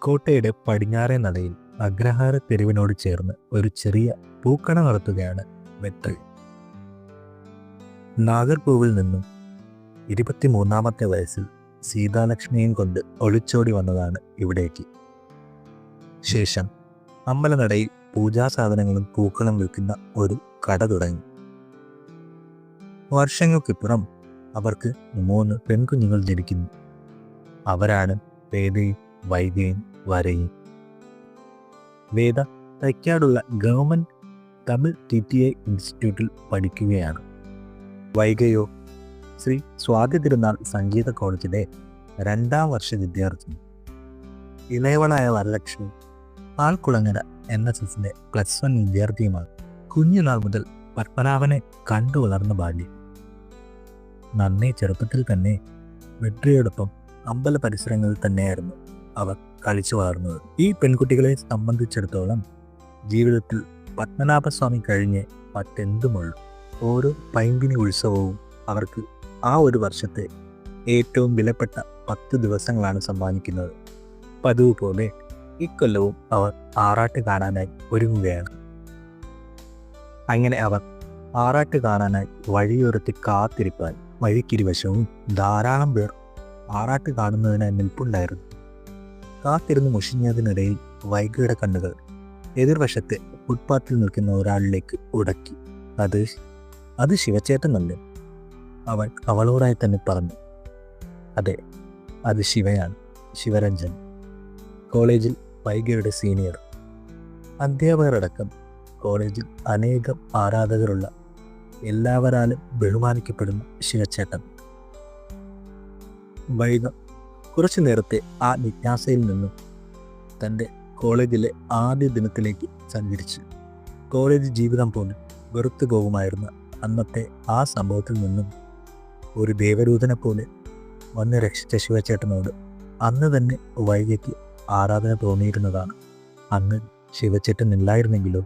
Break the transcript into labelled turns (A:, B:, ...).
A: കോട്ടയുടെ പടിഞ്ഞാറേ നടയിൽ അഗ്രഹാര തെരുവിനോട് ചേർന്ന് ഒരു ചെറിയ പൂക്കട നടത്തുകയാണ് മെത്തൽ. നാഗർകോവിൽ നിന്നും 23-ാമത്തെ വയസ്സിൽ സീതാലക്ഷ്മിയും കൊണ്ട് ഒളിച്ചോടി വന്നതാണ് ഇവിടേക്ക്. ശേഷം അമ്പലനടയിൽ പൂജാസാധനങ്ങളും പൂക്കളും വിൽക്കുന്ന ഒരു കട തുടങ്ങി. വർഷങ്ങൾക്കിപ്പുറം അവർക്ക് 3 പെൺകുഞ്ഞുങ്ങൾ ജനിക്കുന്നു. അവരാണ് വേദയും വൈദ്യയും വരയും. വേദ തൈക്കാടുള്ള ഗവൺമെൻറ് തമിഴ് TTI ഇൻസ്റ്റിറ്റ്യൂട്ടിൽ പഠിക്കുകയാണ്. വൈഗയോ ശ്രീ സ്വാതി തിരുനാൾ സംഗീത കോളേജിലെ 2ാം വർഷ വിദ്യാർത്ഥി. ഇളയവളായ വരലക്ഷ്മി ആൾക്കുളങ്ങര NSSന്റെ +1 വിദ്യാർത്ഥിയുമാണ്. കുഞ്ഞുനാൾ മുതൽ പത്മനാഭനെ കണ്ടു വളർന്ന ബാല്യം. നന്നേ ചെറുപ്പത്തിൽ തന്നെ വെട്രിയോടൊപ്പം അമ്പല പരിസരങ്ങളിൽ തന്നെയായിരുന്നു അവർ കളിച്ചു വളർന്നത്. ഈ പെൺകുട്ടികളെ സംബന്ധിച്ചിടത്തോളം ജീവിതത്തിൽ പത്മനാഭസ്വാമി കഴിഞ്ഞ് മറ്റെന്തുമുള്ളൂ. ഓരോ പൈങ്കിനി ഉത്സവവും അവർക്ക് ആ ഒരു വർഷത്തെ ഏറ്റവും വിലപ്പെട്ട 10 ദിവസങ്ങളാണ് സമ്മാനിക്കുന്നത്. പതിവ് പോലെ ഇക്കൊല്ലവും അവർ ആറാട്ട് കാണാനായി ഒരുങ്ങുകയാണ്. അങ്ങനെ അവർ ആറാട്ട് കാണാനായി വഴിയോരത്ത് കാത്തിരിപ്പാൻ വഴിക്കിരുവശവും ധാരാളം പേർ ആറാട്ട് കാണുന്നതിനായി നിൽപ്പുണ്ടായിരുന്നു. കാത്തിരുന്ന് മുഷിഞ്ഞതിനിടയിൽ വൈഗയുടെ കണ്ണുകൾ എതിർവശത്തെ ഫുട്പാത്തിൽ നിൽക്കുന്ന ഒരാളിലേക്ക് ഉടക്കി. അത് ശിവചേട്ടനല്ലേ? അവൻ അവളോടായി തന്നെ പറഞ്ഞു. അതെ, അത് ശിവയാണ്, ശിവരഞ്ജൻ. കോളേജിൽ വൈഗയുടെ സീനിയർ. അധ്യാപകരടക്കം കോളേജിൽ അനേകം ആരാധകരുള്ള, എല്ലാവരാലും ബഹുമാനിക്കപ്പെടുന്ന ശിവചേട്ടൻ. വൈഗ കുറച്ചു നേരത്തെ ആ ജിജ്ഞാസയിൽ നിന്നും തൻ്റെ കോളേജിലെ ആദ്യ ദിനത്തിലേക്ക് സഞ്ചരിച്ചു. കോളേജ് ജീവിതം പോലും വെറുത്തു പോകുമായിരുന്ന അന്നത്തെ ആ സംഭവത്തിൽ നിന്നും ഒരു ദേവദൂതനെ പോലെ വന്ന് രക്ഷിച്ച ശിവചേട്ടനോട് അന്ന് തന്നെ വൈഗയ്ക്ക് ആരാധന തോന്നിയിരുന്നതാണ്. അന്ന് ശിവചേട്ടൻ ഇല്ലായിരുന്നെങ്കിലോ